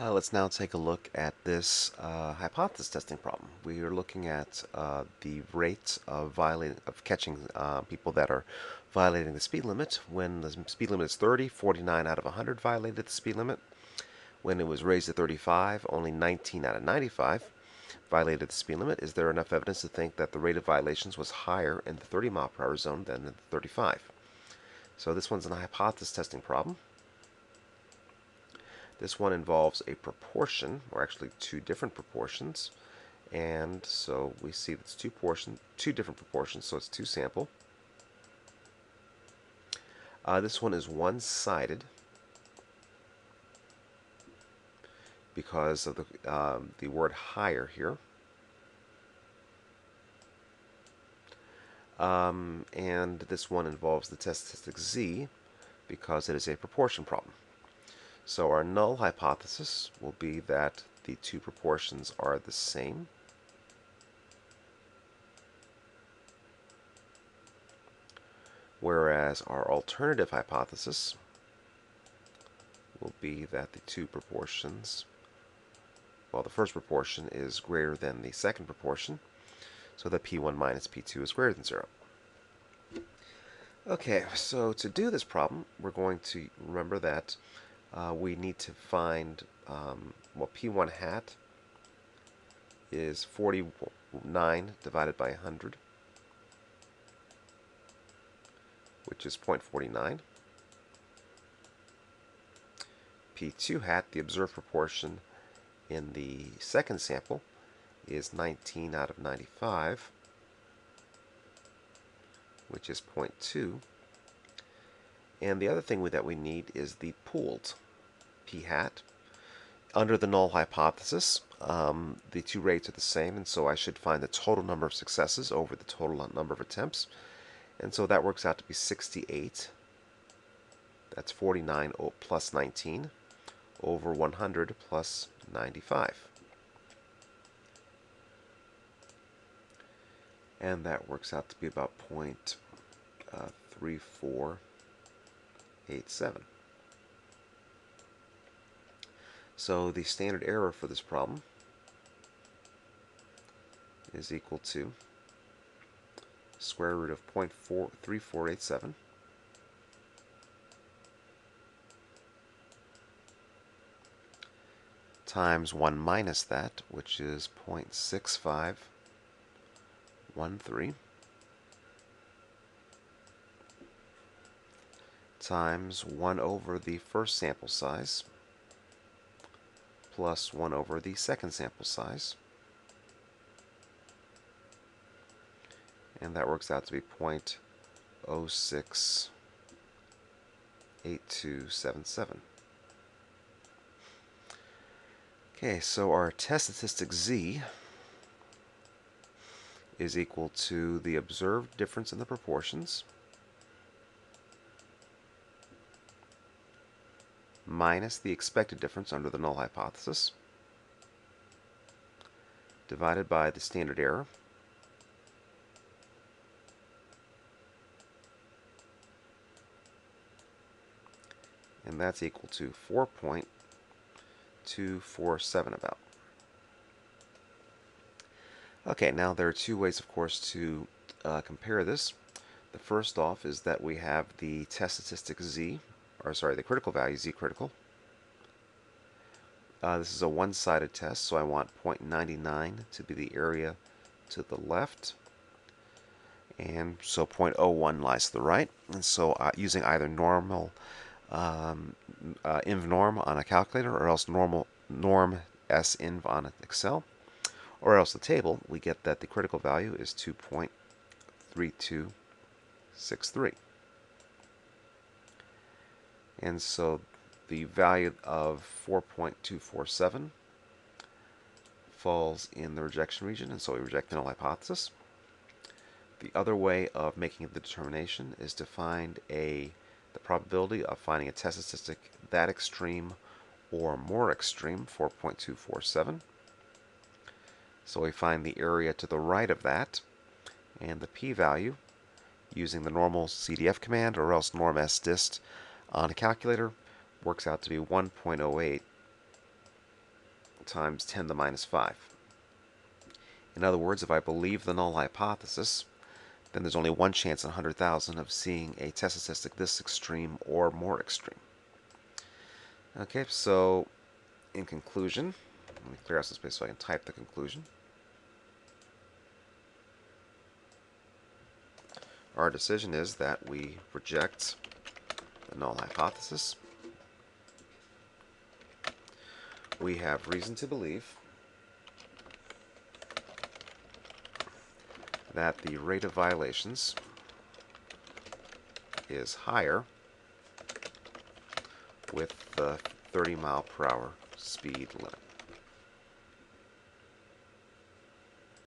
Let's now take a look at this hypothesis testing problem. We are looking at the rate of catching people that are violating the speed limit. When the speed limit is 30, 49 out of 100 violated the speed limit. When it was raised to 35, only 19 out of 95 violated the speed limit. Is there enough evidence to think that the rate of violations was higher in the 30 mile per hour zone than in the 35? So this one's a hypothesis testing problem. This one involves a proportion, or actually two different proportions. And so we see it's two different proportions, so it's two sample. This one is one-sided because of the word higher here. And this one involves the test statistic z because it is a proportion problem. So our null hypothesis will be that the two proportions are the same. Whereas our alternative hypothesis will be that the two proportions, well, the first proportion is greater than the second proportion, so that P1 minus P2 is greater than 0. Okay, so to do this problem, we're going to remember that we need to find, well, P1 hat is 49 divided by 100, which is 0.49. P2 hat, the observed proportion in the second sample, is 19 out of 95, which is 0.2. And the other thing that we need is the pooled p hat. Under the null hypothesis, the two rates are the same, and so I should find the total number of successes over the total number of attempts. And so that works out to be 68. That's 49 plus 19 over 100 plus 95. And that works out to be about 0.3487. So the standard error for this problem is equal to square root of 0.3487 times 1 minus that, which is 0.6513, times 1 over the first sample size plus 1 over the second sample size. And that works out to be 0.068277. Okay, so our test statistic z is equal to the observed difference in the proportions minus the expected difference under the null hypothesis divided by the standard error, and that's equal to 4.247 about. Okay, now there are two ways, of course, to compare this. The first off is that we have the test statistic z, or sorry, the critical value z critical. This is a one-sided test, so I want 0.99 to be the area to the left, and so 0.01 lies to the right. And so using either normal inv norm on a calculator, or else norm s inv on Excel, or else the table, we get that the critical value is 2.3263. And so the value of 4.247 falls in the rejection region, and so we reject the null hypothesis. The other way of making the determination is to find the probability of finding a test statistic that extreme or more extreme, 4.247. So we find the area to the right of that, and the p-value, using the normal CDF command or else norm sdist on a calculator, works out to be 1.08 times 10 to the minus 5. In other words, if I believe the null hypothesis, then there's only one chance in 100,000 of seeing a test statistic this extreme or more extreme. Okay, so in conclusion, let me clear out some space so I can type the conclusion. Our decision is that we reject the null hypothesis. We have reason to believe that the rate of violations is higher with the 30 mile per hour speed limit.